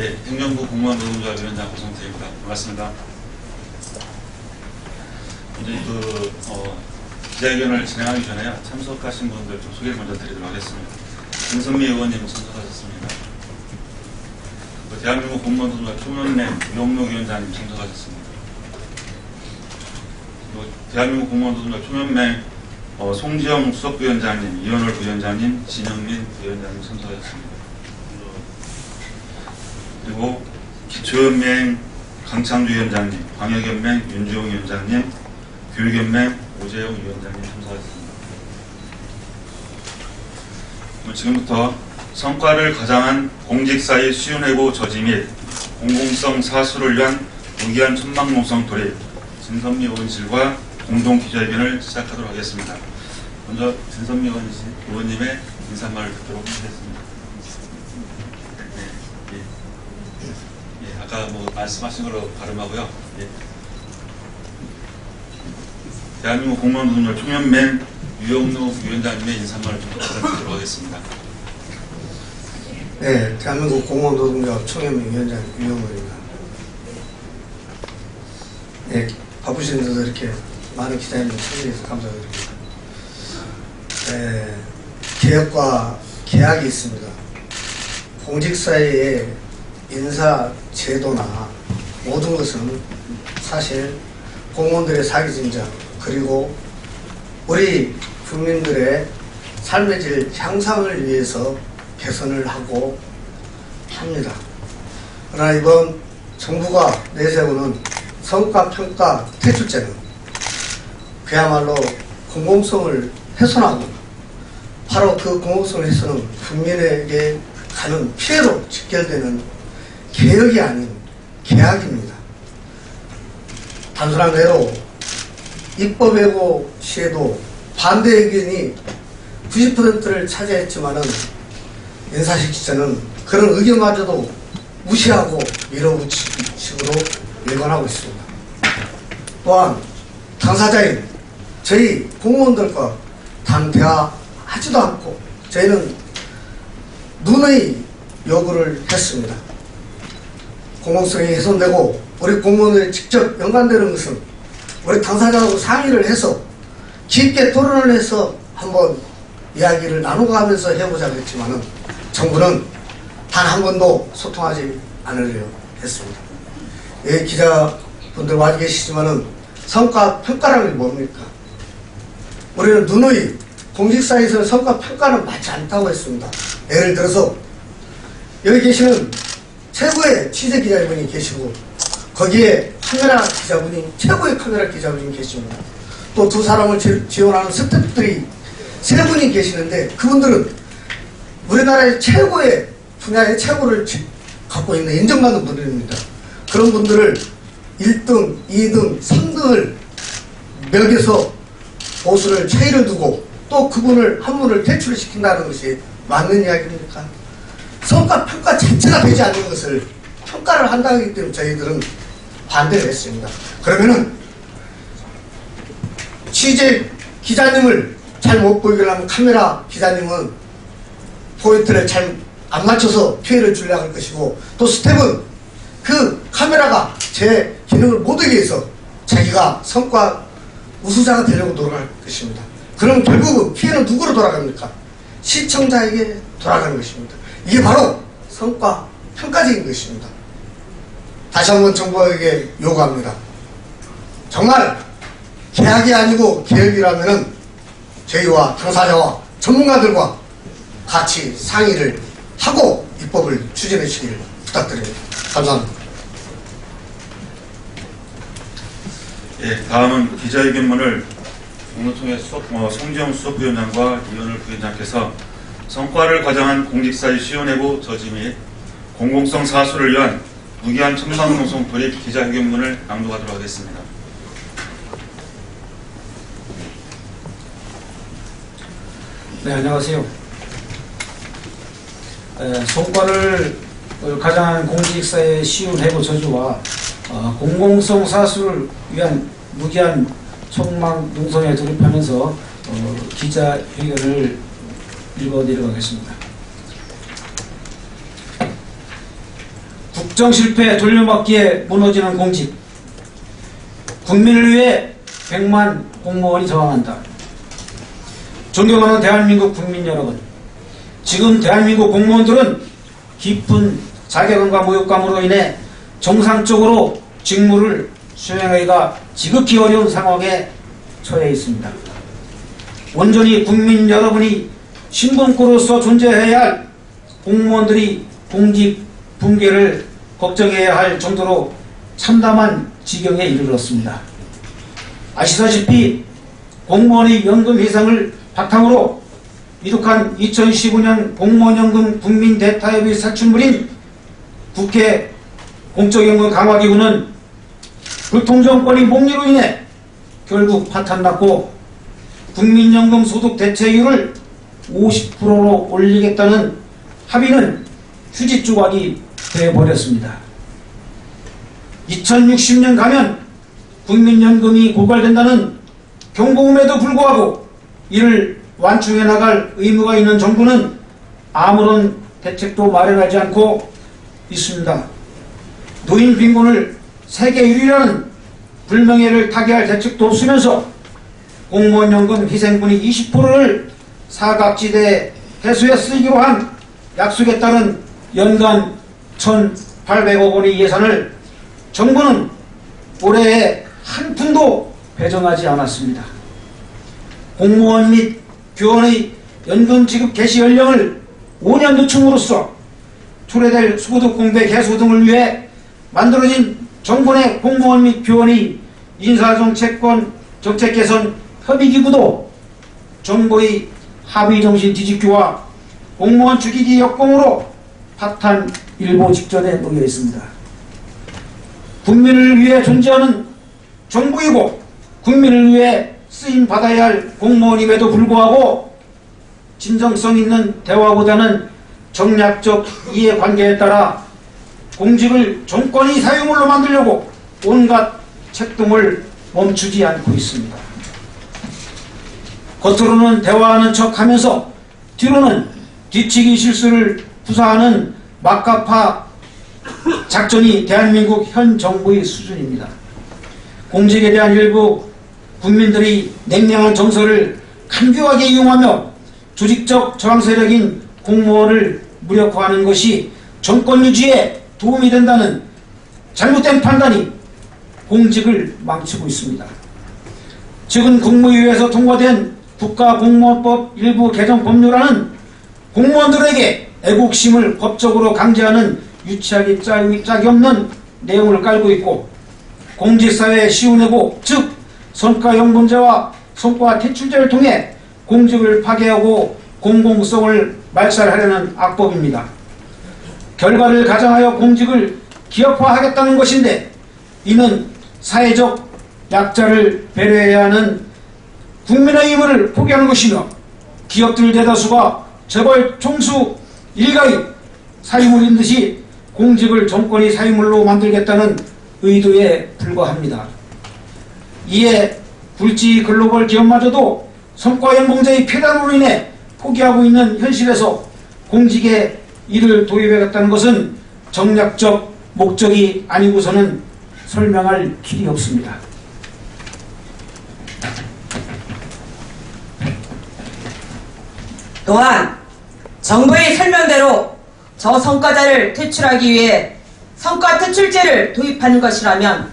네, 행정부 공무원 노동조합위원장 고성태입니다. 반갑습니다. 먼저 기자회견을 진행하기 전에 참석하신 분들 좀 소개를 먼저 드리도록 하겠습니다. 김선미 의원님 참석하셨습니다. 대한민국 공무원 노동조합 총연맹 유영록 위원장님 참석하셨습니다. 대한민국 공무원 노동조합 총연맹 송지영 수석부위원장님, 이현월 부위원장님, 진영민 부위원장님 참석하셨습니다. 그리고 기초연맹 강창주 위원장님, 광역연맹 윤주용 위원장님, 교육연맹 오재용 위원장님 참석하셨습니다. 지금부터 성과를 가장한 공직사의 수윤회고 저지 및 공공성 사수를 위한 무기한 천막농성 돌입 진선미 의원실과 공동 기자회견을 시작하도록 하겠습니다. 먼저 진선미 의원님의 인사말을 듣도록 하겠습니다. 아까 말씀하신 걸로 발음하고요. 대한민국 공무원 노동조합 총연맹 유영록 위원장님의 인사말을 좀 부탁드리도록 하겠습니다. 네, 대한민국 공무원 노동조합 총연맹 위원장 유영록입니다. 네, 바쁘신데도 이렇게 많은 기자님들 참여해서 감사드립니다. 네, 개혁과 계약이 있습니다. 공직사회의 인사 제도나 모든 것은 사실 공무원들의 사기 진작 그리고 우리 국민들의 삶의 질 향상을 위해서 개선을 하고 합니다. 그러나 이번 정부가 내세우는 성과평가 퇴출제는 그야말로 공공성을 훼손하고 바로 그 공공성을 훼손은 국민에게 가는 피해로 직결되는 개혁이 아닌 계약입니다. 단순한 예로 입법예고 시에도 반대 의견이 90%를 차지했지만은 인사실질서는 그런 의견마저도 무시하고 밀어붙이식으로 일관하고 있습니다. 또한 당사자인 저희 공무원들과 단 대화하지도 않고 저희는 눈의 요구를 했습니다. 공공성이 훼손되고 우리 공무원들이 직접 연관되는 것은 우리 당사자하고 상의를 해서 깊게 토론을 해서 한번 이야기를 나누고 가면서 해보자고 했지만은 정부는 단 한 번도 소통하지 않으려 했습니다. 예, 기자분들 와 계시지만은 성과평가라는 게 뭡니까? 우리는 누누이 공직사회에서는 성과평가는 맞지 않다고 했습니다. 예를 들어서 여기 계시는 최고의 취재 기자분이 계시고 거기에 카메라 기자분이 최고의 카메라 기자분이 계십니다. 또 두 사람을 지원하는 스태프들이 세 분이 계시는데 그분들은 우리나라의 최고의 분야의 최고를 갖고 있는 인정받는 분들입니다. 그런 분들을 1등, 2등, 3등을 매겨서 보수를 차이를 두고 또 그분을 한 분을 퇴출시킨다는 것이 맞는 이야기입니까? 성과평가 자체가 되지 않는 것을 평가를 한다기 때문에 저희들은 반대를 했습니다. 그러면은 취재 기자님을 잘 못 보이게 하면 카메라 기자님은 포인트를 잘 안 맞춰서 피해를 주려고 할 것이고 또 스텝은 그 카메라가 제 기능을 못 하게 해서 자기가 성과 우수자가 되려고 노력할 것입니다. 그럼 결국은 피해는 누구로 돌아갑니까? 시청자에게 돌아가는 것입니다. 이게 바로 성과 평가적인 것입니다. 다시 한번 정부에게 요구합니다. 정말 계약이 아니고 개혁이라면은 저희와 당사자와 전문가들과 같이 상의를 하고 입법을 추진해 주시기를 부탁드립니다. 감사합니다. 예, 다음은 기자회견문을 공노총회 송지영 수석부위원장과 이현월 부위원장께서 성과를 가장한 공직사의 시효내고 저지 및 공공성 사수를 위한 무기한 천막농성 돌입 기자회견문을 낭독하도록 하겠습니다. 네, 안녕하세요. 성과를 가장한 공직사의 쉬운 해고 저주와 공공성 사수를 위한 무기한 천막 농성에 돌입하면서 기자회견을 읽어드리도록 하겠습니다. 국정 실패 돌려막기에 무너지는 공직, 국민을 위해 100만 공무원이 저항한다. 존경하는 대한민국 국민 여러분, 지금 대한민국 공무원들은 깊은 자괴감과 모욕감으로 인해 정상적으로 직무를 수행하기가 지극히 어려운 상황에 처해 있습니다. 온전히 국민 여러분이 신분고로서 존재해야 할 공무원들이 공직 붕괴를 걱정해야 할 정도로 참담한 지경에 이르렀습니다. 아시다시피 공무원의 연금 해상을 바탕으로 이룩한 2015년 공무원연금 국민 대타협의 살충물인 국회 공적연금 강화기구는 불통정권의 몽리로 인해 결국 파탄났고 국민연금 소득 대체율을 50%로 올리겠다는 합의는 휴지 조각이 되어버렸습니다. 2060년 가면 국민연금이 고갈된다는 경고음에도 불구하고 이를 완충해 나갈 의무가 있는 정부는 아무런 대책도 마련하지 않고 있습니다. 노인 빈곤을 세계 1위라는 불명예를 타개할 대책도 없으면서 공무원연금 희생분이 20%를 사각지대 해소에 쓰기로 한 약속에 따른 연간 1,800억 원의 예산을 정부는 올해에 한 푼도 배정하지 않았습니다. 공무원 및 교원의 연금 지급 개시 연령을 5년 늦춤으로써 초래될 소득 공백 해소 등을 위해 만들어진 정부 내 공무원 및 교원의 인사정책권 정책 개선 협의기구도 정부의 합의정신 뒤집기와 공무원 죽이기 역공으로 파탄 일보 직전에 놓여 있습니다. 국민을 위해 존재하는 정부이고 국민을 위해 쓰임받아야 할 공무원임에도 불구하고 진정성 있는 대화보다는 정략적 이해관계에 따라 공직을 정권의 사유물로 만들려고 온갖 책동을 멈추지 않고 있습니다. 겉으로는 대화하는 척하면서 뒤로는 뒤치기 실수를 구사하는 막가파 작전이 대한민국 현 정부의 수준입니다. 공직에 대한 일부 국민들이 냉랭한 정서를 간교하게 이용하며 조직적 저항 세력인 공무원을 무력화하는 것이 정권 유지에 도움이 된다는 잘못된 판단이 공직을 망치고 있습니다. 최근 국무위에서 통과된 국가공무원법 일부 개정 법률안은 공무원들에게 애국심을 법적으로 강제하는 유치하기 짝이 없는 내용을 깔고 있고 공직사회 시운회고 즉 성과연금제와 성과대출제를 통해 공직을 파괴하고 공공성을 말살하려는 악법입니다. 결과를 가정하여 공직을 기업화하겠다는 것인데 이는 사회적 약자를 배려해야 하는 국민의 힘을 포기하는 것이며 기업들 대다수가 재벌 총수 일가의 사유물인 듯이 공직을 정권의 사유물로 만들겠다는 의도에 불과합니다. 이에 굴지 글로벌 기업마저도 성과연봉제의 폐단으로 인해 포기하고 있는 현실에서 공직에 이를 도입해갔다는 것은 정략적 목적이 아니고서는 설명할 길이 없습니다. 또한 정부의 설명대로 저성과자를 퇴출하기 위해 성과퇴출제를 도입하는 것이라면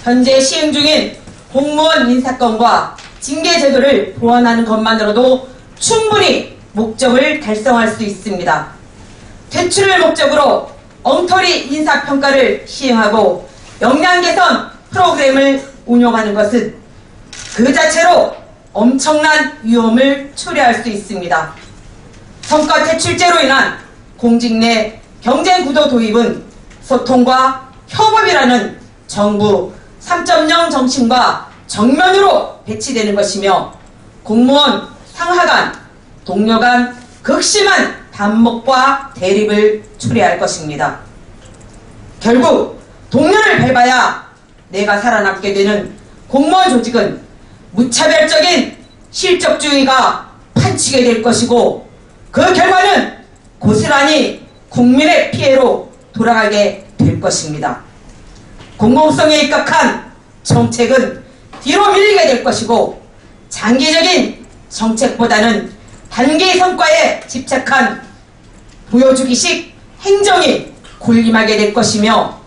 현재 시행 중인 공무원 인사권과 징계제도를 보완하는 것만으로도 충분히 목적을 달성할 수 있습니다. 퇴출을 목적으로 엉터리 인사평가를 시행하고 역량 개선 프로그램을 운용하는 것은 그 자체로 엄청난 위험을 초래할 수 있습니다. 성과퇴출제로 인한 공직 내 경쟁구도 도입은 소통과 협업이라는 정부 3.0 정신과 정면으로 배치되는 것이며 공무원 상하 간, 동료 간 극심한 반목과 대립을 초래할 것입니다. 결국 동료를 밟아야 내가 살아남게 되는 공무원 조직은 무차별적인 실적주의가 판치게 될 것이고 그 결과는 고스란히 국민의 피해로 돌아가게 됩니다. 될 것입니다. 공공성에 입각한 정책은 뒤로 밀리게 될 것이고 장기적인 정책보다는 단기 성과에 집착한 보여주기식 행정이 군림하게 될 것이며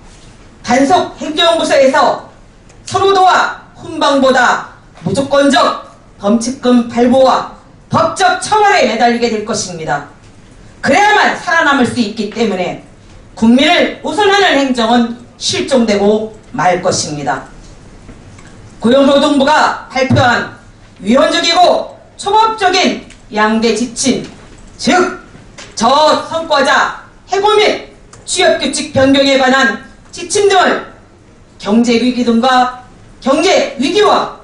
단속 행정부서에서 선호도와 훈방보다 무조건적 범칙금 발부와 법적 처벌에 매달리게 될 것입니다. 그래야만 살아남을 수 있기 때문에 국민을 우선하는 행정은 실종되고 말 것입니다. 고용노동부가 발표한 위헌적이고 초법적인 양대 지침, 즉 저성과자 해고 및 취업규칙 변경에 관한 지침 등을 경제위기 등과 경제위기와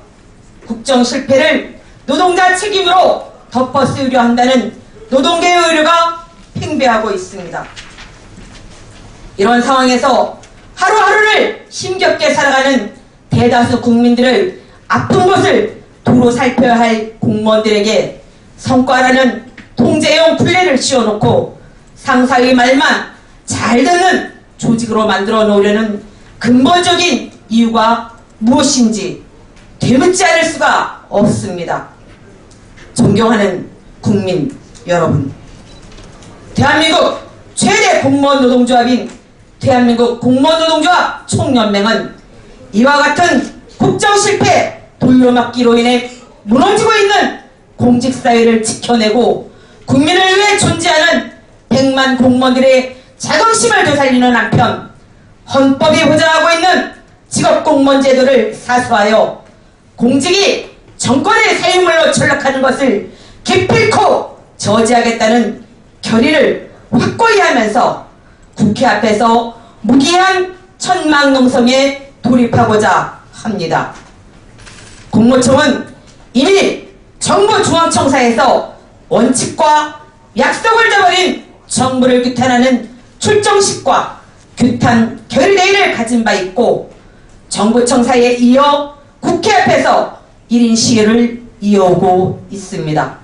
국정실패를 노동자 책임으로 덮어쓰려 한다는 노동계의 의료가 팽배하고 있습니다. 이런 상황에서 하루하루를 힘겹게 살아가는 대다수 국민들의 아픈 것을 도로 살펴야 할 공무원들에게 성과라는 통제용 굴레를 씌워놓고 상사의 말만 잘 듣는 조직으로 만들어 놓으려는 근본적인 이유가 무엇인지 되묻지 않을 수가 없습니다. 존경하는 국민 여러분, 대한민국 최대 공무원 노동조합인 대한민국 공무원 노동조합 총연맹은 이와 같은 국정실패 돌려막기로 인해 무너지고 있는 공직사회를 지켜내고 국민을 위해 존재하는 100만 공무원들의 자긍심을 되살리는 한편 헌법이 보장하고 있는 직업공무원 제도를 사수하여 공직이 정권의 사유물로 전락하는 것을 기필코 저지하겠다는 결의를 확고히 하면서 국회 앞에서 무기한 천막농성에 돌입하고자 합니다. 공무총은 이미 정부 중앙청사에서 원칙과 약속을 저버린 정부를 규탄하는 출정식과 규탄 결의대회를 가진 바 있고 정부 청사에 이어 국회 앞에서 1인 시위를 이어오고 있습니다.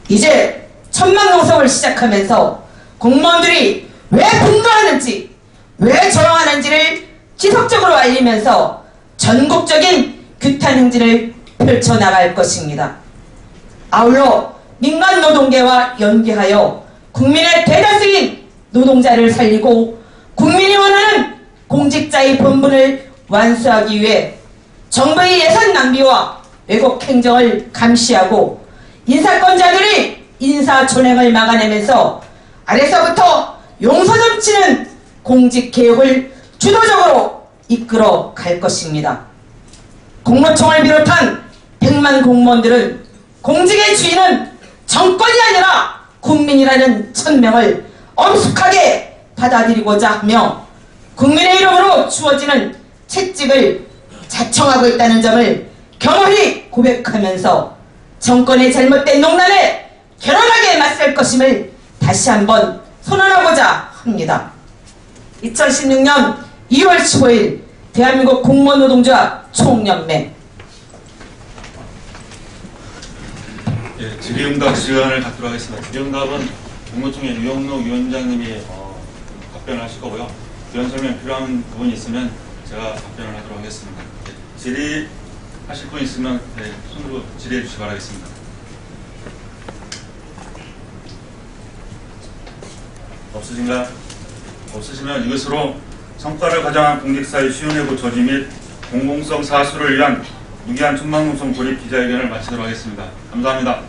이제 천막농성을 시작하면서 공무원들이 왜 분노하는지, 왜 저항하는지를 지속적으로 알리면서 전국적인 규탄 행진을 펼쳐나갈 것입니다. 아울러 민간 노동계와 연계하여 국민의 대다수인 노동자를 살리고 국민이 원하는 공직자의 본분을 완수하기 위해 정부의 예산 낭비와 왜곡 행정을 감시하고 인사권자들이 인사촌행을 막아내면서 아래서부터 용서 넘치는 공직개혁을 주도적으로 이끌어 갈 것입니다. 공무총을 비롯한 100만 공무원들은 공직의 주인은 정권이 아니라 국민이라는 천명을 엄숙하게 받아들이고자 하며 국민의 이름으로 주어지는 채찍을 자청하고 있다는 점을 겸허히 고백하면서 정권의 잘못된 농단에 결연하게 맞설 것임을 다시 한번 선언하고자 합니다. 2016년 2월 15일 대한민국 공무원 노동조합 총연맹. 예, 질의응답 시간을 갖도록 하겠습니다. 질의응답은 공무총회 유영록 위원장님이 답변을 하실 거고요. 위원 설명 필요한 부분이 있으면 제가 답변을 하도록 하겠습니다. 예, 질의하실 분 있으면 손으로 질의해 주시기 바라겠습니다. 없으신가요? 없으시면 이것으로 성과를 가장한 공직사회 시운회고 저지 및 공공성 사수를 위한 무기한 천막농성 돌입 기자회견을 마치도록 하겠습니다. 감사합니다.